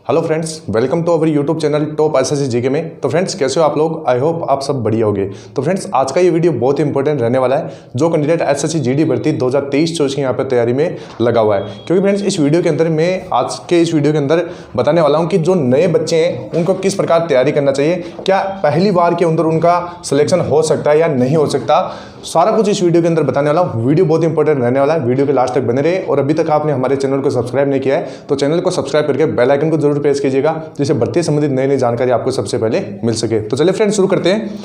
Hello friends, welcome to our YouTube channel top SSC GK में। तो friends, कैसे हो आप लोग? आई होप आप सब बढ़िया होगे। तो फ्रेंड्स, आज का ये वीडियो बहुत इंपॉर्टेंट रहने वाला है। जो कैंडिडेट एसएससी जीडी भर्ती 2023-24 की यहाँ पर तैयारी में लगा हुआ है, क्योंकि फ्रेंड्स इस वीडियो के अंदर मैं आज के इस वीडियो के अंदर बताने वाला हूँ कि जो नए बच्चे हैं उनको किस प्रकार तैयारी करना चाहिए, क्या पहली बार के अंदर उनका सिलेक्शन हो सकता है या नहीं हो सकता, सारा कुछ इस वीडियो के अंदर बताने वाला हूँ। वीडियो बहुत इंपॉर्टेंट रहने वाला है, वीडियो के लास्ट तक बने रहे। और अभी तक आपने हमारे चैनल को सब्सक्राइब नहीं किया है तो चैनल को सब्सक्राइब करके बेल आइकन को जरूर प्रेस कीजिएगा, जिससे भर्ती संबंधित नई नई जानकारी आपको सबसे पहले मिल सके। तो चलिए फ्रेंड्स, शुरू करते हैं।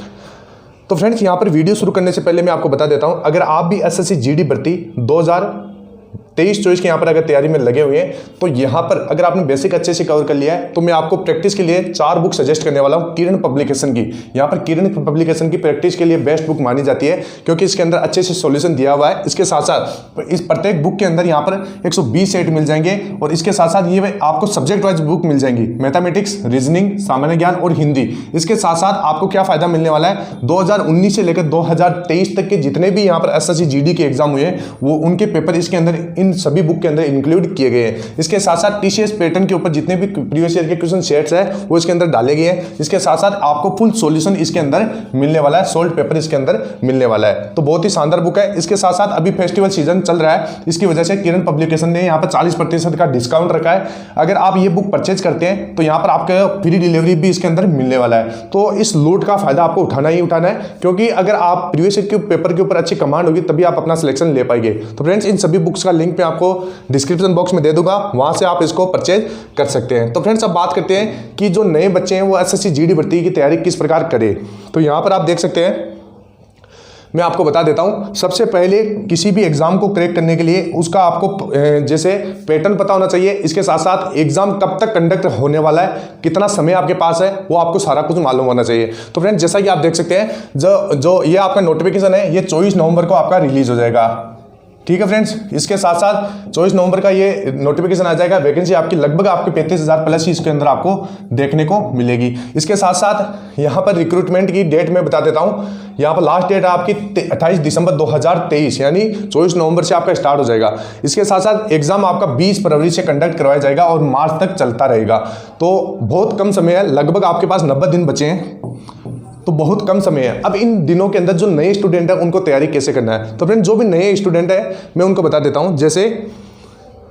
तो फ्रेंड्स, यहाँ पर वीडियो शुरू करने से पहले मैं आपको बता देता हूँ, अगर आप भी एसएससी जीडी भर्ती 2023-24 के यहाँ पर अगर तैयारी में लगे हुए हैं तो यहाँ पर अगर आपने बेसिक अच्छे से कवर कर लिया है तो मैं आपको प्रैक्टिस के लिए 4 बुक सजेस्ट करने वाला हूँ किरण पब्लिकेशन की। यहाँ पर किरण पब्लिकेशन की प्रैक्टिस के लिए बेस्ट बुक मानी जाती है, क्योंकि इसके अंदर अच्छे से सॉल्यूशन दिया हुआ है। इसके साथ साथ इस प्रत्येक बुक के अंदर यहाँ पर 120 सेट मिल जाएंगे, और इसके साथ साथ ये आपको सब्जेक्ट वाइज बुक मिल जाएंगी, मैथमेटिक्स, रीजनिंग, सामान्य ज्ञान और हिंदी। इसके साथ साथ आपको क्या फायदा मिलने वाला है, 2019 से लेकर 2023 तक के जितने भी यहाँ पर एसएससी जीडी के एग्जाम हुए वो उनके पेपर इसके अंदर इन सभी बुक के अंदर इंक्लूड किए गए हैं। इसके साथ साथ टीसीएस पैटर्न के ऊपर जितने भी प्रीवियस ईयर के क्वेश्चन सेट्स है वो इसके अंदर डाले गए हैं। इसके साथ साथ आपको फुल सॉल्यूशन इसके अंदर मिलने वाला है, सोल्ड पेपर इसके अंदर मिलने वाला है। तो बहुत ही शानदार बुक है। इसके साथ साथ अभी फेस्टिवल सीजन चल रहा है, इसकी वजह से किरण पब्लिकेशन ने यहाँ पर 40% का डिस्काउंट रखा है। अगर आप ये बुक परचेज करते हैं तो यहाँ पर आपका फ्री डिलीवरी भी इसके अंदर मिलने वाला है। तो इस लूट का फायदा आपको उठाना ही उठाना है, क्योंकि अगर आप प्रीवियस ईयर के पेपर के ऊपर अच्छी कमांड होगी तभी आप अपना सिलेक्शन ले पाएंगे। तो फ्रेंड्स, इन सभी बुक्स का लिंक मैं आपको डिस्क्रिप्शन बॉक्स में दे दूंगा, वहां से आप इसको परचेज कर सकते हैं। तो फ्रेंड्स, अब बात करते हैं कि जो नए बच्चे हैं वो एसएससी जीडी भर्ती की तैयारी किस प्रकार करें। तो यहां पर आप देख सकते हैं, मैं आपको बता देता हूं। सबसे पहले किसी भी एग्जाम को क्रैक करने के लिए उसका आपको जैसे पैटर्न पता होना चाहिए। इसके साथ साथ एग्जाम कब तक कंडक्ट होने वाला है, कितना समय आपके पास है, वो आपको सारा कुछ मालूम होना चाहिए। तो फ्रेंड्स, जैसा कि आप देख सकते हैं, जो ये आपका नोटिफिकेशन है ये 24 नवंबर को आपका रिलीज हो जाएगा। ठीक है फ्रेंड्स, इसके साथ साथ 24 नवंबर का ये नोटिफिकेशन आ जाएगा। वैकेंसी आपकी लगभग आपके 35,000 प्लस ही इसके अंदर आपको देखने को मिलेगी। इसके साथ साथ यहाँ पर रिक्रूटमेंट की डेट मैं बता देता हूँ। यहाँ पर लास्ट डेट है आपकी 28 दिसंबर 2023, यानी 24 नवंबर से आपका स्टार्ट हो जाएगा। इसके साथ साथ एग्जाम आपका 20 फरवरी से कंडक्ट करवाया जाएगा और मार्च तक चलता रहेगा। तो बहुत कम समय है, लगभग आपके पास 90 दिन बचे हैं, तो बहुत कम समय है। अब इन दिनों के अंदर जो नए स्टूडेंट है उनको तैयारी कैसे करना है, तो फ्रेंड जो भी नए स्टूडेंट है मैं उनको बता देता हूं। जैसे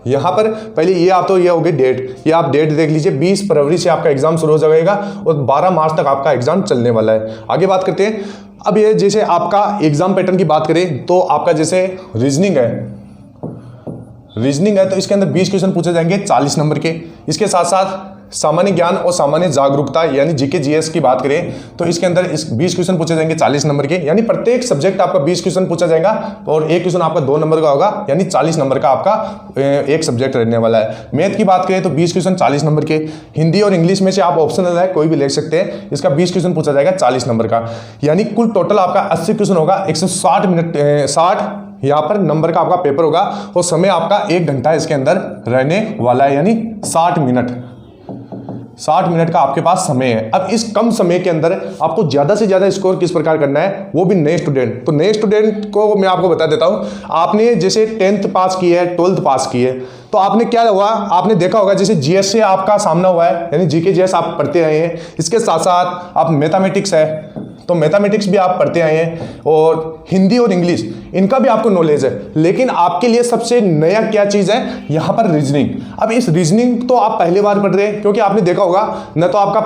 यहां पर पहले ये आप तो ये हो गई डेट, ये आप डेट देख लीजिए, 20 फरवरी से आपका एग्जाम शुरू हो जाएगा और 12 मार्च तक आपका एग्जाम चलने वाला है। आगे बात करते हैं। अब ये जैसे आपका एग्जाम पैटर्न की बात करें तो आपका जैसे रीजनिंग है तो इसके अंदर 20 क्वेश्चन पूछे जाएंगे 40 नंबर के। इसके साथ साथ सामान्य ज्ञान और सामान्य जागरूकता यानी जीके जीएस की बात करें तो इसके अंदर 20 क्वेश्चन पूछे जाएंगे 40 नंबर के, यानी प्रत्येक सब्जेक्ट आपका 20 क्वेश्चन पूछा जाएगा और एक क्वेश्चन आपका 2 नंबर का होगा, यानी 40 नंबर का आपका एक सब्जेक्ट रहने वाला है। मैथ की बात करें तो 20 क्वेश्चन 40 नंबर के। हिंदी और इंग्लिश में से आप ऑप्शनल है कोई भी ले सकते हैं, इसका 20 क्वेश्चन पूछा जाएगा 40 नंबर का, यानी कुल टोटल आपका 80 क्वेश्चन होगा। 160 मिनट 60 यहाँ पर नंबर का आपका पेपर होगा और समय आपका 1 घंटा इसके अंदर रहने वाला है, यानी 60 मिनट का आपके पास समय है। अब इस कम समय के अंदर आपको ज्यादा से ज्यादा स्कोर किस प्रकार करना है, वो भी नए स्टूडेंट। तो नए स्टूडेंट को मैं आपको बता देता हूं। आपने जैसे 10th पास की है, 12th पास की है, तो आपने क्या हुआ, आपने देखा होगा जैसे जीएस से आपका सामना हुआ है, यानी जीके जीएस आप पढ़ते आए हैं। इसके साथ साथ आप मैथमेटिक्स है तो मैथमेटिक्स भी आप पढ़ते आए हैं, और हिंदी और इंग्लिश इनका भी आपको नॉलेज है। लेकिन आपके लिए सबसे नया क्या चीज है, यहां पर रीजनिंग। अब इस रीजनिंग तो आप पहली बार पढ़ रहे हैं, क्योंकि आपने देखा होगा न तो आपका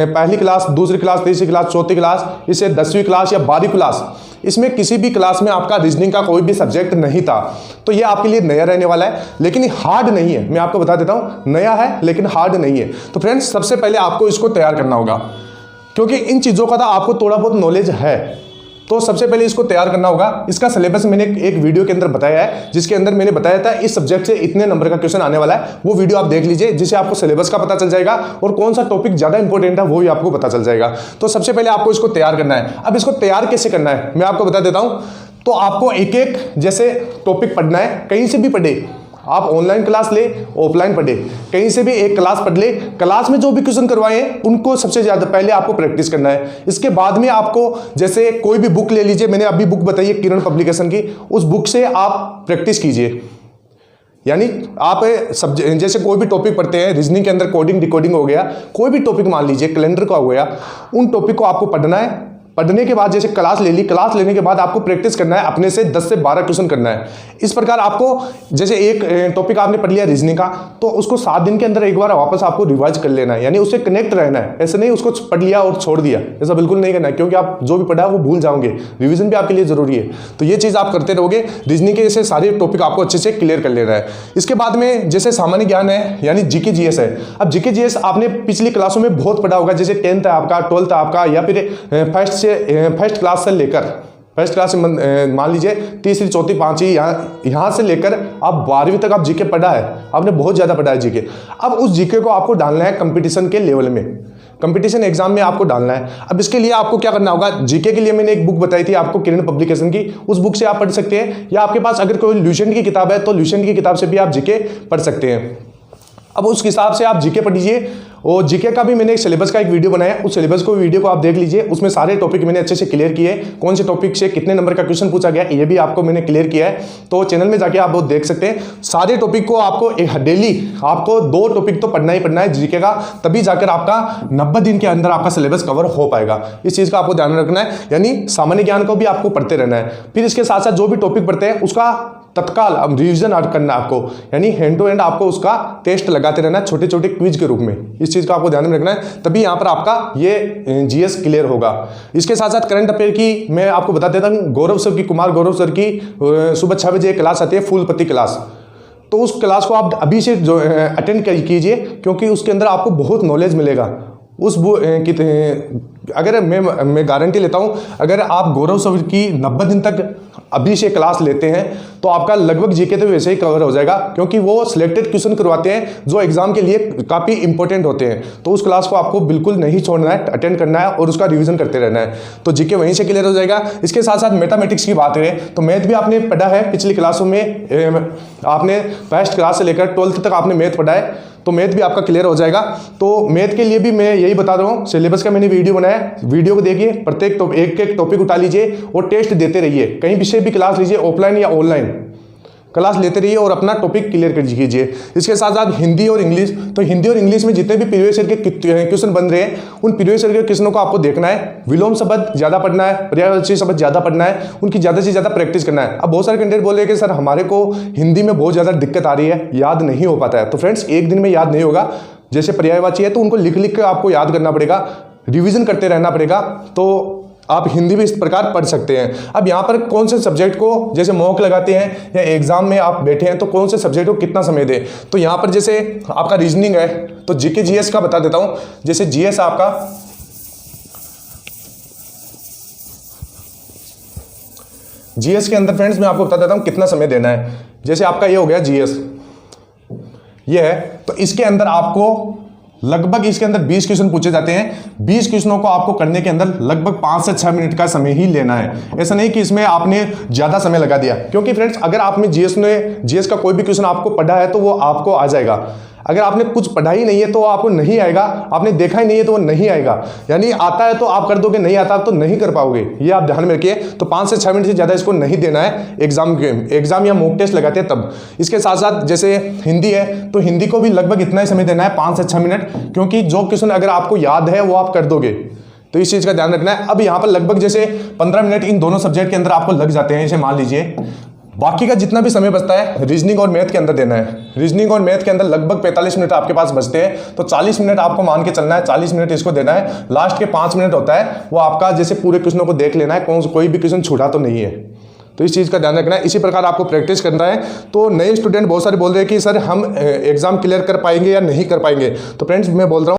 पहली क्लास, दूसरी क्लास, तीसरी क्लास, चौथी क्लास, इससे 10वीं क्लास या 12वीं क्लास, इसमें किसी भी क्लास में आपका रीजनिंग का कोई भी सब्जेक्ट नहीं था। तो ये आपके लिए नया रहने वाला है, लेकिन हार्ड नहीं है। मैं आपको बता देता हूं, नया है लेकिन हार्ड नहीं है। तो फ्रेंड्स, सबसे पहले आपको इसको तैयार करना होगा, क्योंकि इन चीजों का तो आपको थोड़ा बहुत नॉलेज है। तो सबसे पहले इसको तैयार करना होगा। इसका सिलेबस मैंने एक वीडियो के अंदर बताया है, जिसके अंदर मैंने बताया था इस सब्जेक्ट से इतने नंबर का क्वेश्चन आने वाला है। वो वीडियो आप देख लीजिए, जिससे आपको सिलेबस का पता चल जाएगा और कौन सा टॉपिक ज्यादा इंपॉर्टेंट है वो भी आपको पता चल जाएगा। तो सबसे पहले आपको इसको तैयार करना है। अब इसको तैयार कैसे करना है मैं आपको बता देता हूं। तो आपको एक एक जैसे टॉपिक पढ़ना है, कहीं से भी पढ़े, आप ऑनलाइन क्लास ले, ऑफलाइन पढ़े, कहीं से भी एक क्लास पढ़ ले। क्लास में जो भी क्वेश्चन करवाए हैं उनको सबसे ज्यादा पहले आपको प्रैक्टिस करना है। इसके बाद में आपको जैसे कोई भी बुक ले लीजिए, मैंने अभी बुक बताई है किरण पब्लिकेशन की, उस बुक से आप प्रैक्टिस कीजिए। यानी आप जैसे कोई भी टॉपिक पढ़ते हैं, रीजनिंग के अंदर कोडिंग डिकोडिंग हो गया, कोई भी टॉपिक मान लीजिए कैलेंडर का हो गया, उन टॉपिक को आपको पढ़ना है। पढ़ने के बाद जैसे क्लास ले ली, क्लास लेने के बाद आपको प्रैक्टिस करना है, अपने से 10 से 12 क्वेश्चन करना है। इस प्रकार आपको जैसे एक टॉपिक आपने पढ़ लिया रीजनिंग का, तो उसको 7 दिन के अंदर एक बार वापस आपको रिवाइज कर लेना है, यानी उससे कनेक्ट रहना है। ऐसे नहीं उसको पढ़ लिया और छोड़ दिया, ऐसा बिल्कुल नहीं करना है, क्योंकि आप जो भी पढ़ा है वो भूल जाओगे। रिविजन भी आपके लिए जरूरी है, तो ये चीज़ आप करते रहोगे। रीजनिंग के जैसे सारे टॉपिक आपको अच्छे से क्लियर कर लेना है। इसके बाद में जैसे सामान्य ज्ञान है, यानी जीके जीएस है। अब जीके जीएस आपने पिछली क्लासों में बहुत पढ़ा होगा, जैसे 10th है आपका, 12th है आपका, या फिर फर्स्ट क्लास से लेकर फर्स्ट क्लास से मान लीजिए तीसरी चौथी पांचवी यहाँ से लेकर आप 12वीं तक आप जीके पढ़ा है, आपने बहुत ज़्यादा पढ़ा है जीके। अब उस जीके को आपको डालना है कंपटीशन के लेवल में, कंपटीशन एग्जाम में आपको डालना है। अब इसके लिए आपको क्या करना होगा, जीके के लिए मैंने एक बुक बताई थी आपको किरण पब्लिकेशन की, उस बुक से आप पढ़ सकते हैं, या आपके पास अगर कोई ल्यूसेंट की किताब है तो ल्यूसेंट की किताब से भी आप जीके पढ़ सकते हैं। अब उस हिसाब से आप जीके पढ़ लीजिए। और जीके का भी मैंने एक सिलेबस का एक वीडियो बनाया, उस सिलेबस को वीडियो को आप देख लीजिए, उसमें सारे टॉपिक मैंने अच्छे से क्लियर किए, कौन से टॉपिक से कितने नंबर का क्वेश्चन पूछा गया ये भी आपको मैंने क्लियर किया है। तो चैनल में जाके आप वो देख सकते हैं। सारे टॉपिक को आपको डेली आपको 2 टॉपिक तो पढ़ना ही पढ़ना है जीके का, तभी जाकर आपका 90 दिन के अंदर आपका सिलेबस कवर हो पाएगा। इस चीज़ का आपको ध्यान रखना है, यानी सामान्य ज्ञान को भी आपको पढ़ते रहना है। फिर इसके साथ साथ जो भी टॉपिक पढ़ते हैं उसका तत्काल रिवीजन करना है आपको, यानी हैंड टू हैंड आपको उसका टेस्ट लगाते रहना है छोटे छोटे क्विज के रूप में। इस चीज़ का आपको ध्यान में रखना है, तभी यहाँ पर आपका ये जीएस क्लियर होगा। इसके साथ साथ करंट अफेयर की मैं आपको बता देता हूँ, गौरव सर की, कुमार गौरव सर की सुबह 6 बजे क्लास आती है, फूलपति क्लास। तो उस क्लास को आप अभी से जो अटेंड कीजिए, क्योंकि उसके अंदर आपको बहुत नॉलेज मिलेगा। अगर मैं गारंटी लेता हूं, अगर आप गौरव सर की 90 दिन तक अभी से क्लास लेते हैं तो आपका लगभग जीके तो वैसे ही कवर हो जाएगा, क्योंकि वो सिलेक्टेड क्वेश्चन करवाते हैं जो एग्जाम के लिए काफ़ी इंपॉर्टेंट होते हैं। तो उस क्लास को आपको बिल्कुल नहीं छोड़ना है, अटेंड करना है और उसका रिवीजन करते रहना है, तो जीके वहीं से क्लियर हो जाएगा। इसके साथ साथ मैथमेटिक्स की बात है तो मैथ भी आपने पढ़ा है पिछली क्लासों में, आपने फर्स्ट क्लास से लेकर 12th तक आपने मैथ पढ़ा है, तो मैथ भी आपका क्लियर हो जाएगा। तो मैथ के लिए भी मैं यही बता रहा हूँ, सिलेबस का मैंने वीडियो बनाया, वीडियो को देखिए, प्रत्येक एक टॉपिक उठा लीजिए और टेस्ट देते रहिए। कहीं विषय भी क्लास लीजिए, ऑफलाइन या ऑनलाइन क्लास लेते रहिए और अपना टॉपिक क्लियर कर कीजिए। इसके साथ साथ हिंदी और इंग्लिश, तो हिंदी और इंग्लिश में जितने भी प्रीवियस ईयर के क्वेश्चन बन रहे हैं उन प्रीवियस ईयर के क्वेश्चनों को आपको देखना है। विलोम शब्द ज़्यादा पढ़ना है, पर्यायवाची शब्द ज़्यादा पढ़ना है, उनकी ज़्यादा से ज़्यादा प्रैक्टिस करना है। अब बहुत सारे कैंडिडेट बोल रहे हैं कि सर हमारे को हिंदी में बहुत ज़्यादा दिक्कत आ रही है, याद नहीं हो पाता है। तो फ्रेंड्स, एक दिन में याद नहीं होगा। जैसे पर्यायवाची है तो उनको लिख लिख कर आपको याद करना पड़ेगा, रिविजन करते रहना पड़ेगा, तो आप हिंदी भी इस प्रकार पढ़ सकते हैं। अब यहाँ पर कौन से सब्जेक्ट को जैसे मॉक लगाते हैं या एग्जाम में आप बैठे हैं तो कौन से सब्जेक्ट को कितना समय दें, तो यहाँ पर जैसे आपका रीजनिंग है तो जीके जीएस का बता देता हूँ। जैसे जीएस आपका जीएस के अंदर फ्रेंड्स मैं आपको बता देता हूँ कितना समय देना है। जैसे आपका ये हो गया जीएस, ये है, तो इसके अंदर आपको लगभग इसके अंदर 20 क्वेश्चन पूछे जाते हैं। 20 क्वेश्चनों को आपको करने के अंदर लगभग 5 से 6 मिनट का समय ही लेना है। ऐसा नहीं कि इसमें आपने ज़्यादा समय लगा दिया, क्योंकि फ्रेंड्स अगर आपने जीएस का कोई भी क्वेश्चन आपको पढ़ा है तो वो आपको आ जाएगा। अगर आपने कुछ पढ़ा ही नहीं है तो आपको नहीं आएगा, आपने देखा ही नहीं है तो वो नहीं आएगा। यानी आता है तो आप कर दोगे, नहीं आता तो नहीं कर पाओगे, ये आप ध्यान में रखिए। तो 5 से 6 मिनट से ज़्यादा इसको नहीं देना है एग्जाम या मॉक टेस्ट लगाते हैं तब। इसके साथ साथ जैसे हिंदी है तो हिंदी को भी लगभग इतना ही समय देना है, 5 से 6 मिनट, क्योंकि जो क्वेश्चन अगर आपको याद है वो आप कर दोगे, तो इस चीज़ का ध्यान रखना है। अब यहाँ पर लगभग जैसे 15 मिनट इन दोनों सब्जेक्ट के अंदर आपको लग जाते हैं, इसे मान लीजिए। बाकी का जितना भी समय बचता है रीजनिंग और मैथ के अंदर देना है। रीजनिंग और मैथ के अंदर लगभग 45 मिनट आपके पास बचते हैं, तो 40 मिनट आपको मान के चलना है, 40 मिनट इसको देना है। लास्ट के 5 मिनट होता है वो आपका जैसे पूरे क्वेश्चनों को देख लेना है, कोई भी क्वेश्चन छूटा तो नहीं है, तो इस चीज़ का ध्यान रखना है। इसी प्रकार आपको प्रैक्टिस करना है। तो नए स्टूडेंट बहुत सारे बोल रहे हैं कि सर हम एग्जाम क्लियर कर पाएंगे या नहीं कर पाएंगे, तो फ्रेंड्स मैं बोल रहा हूँ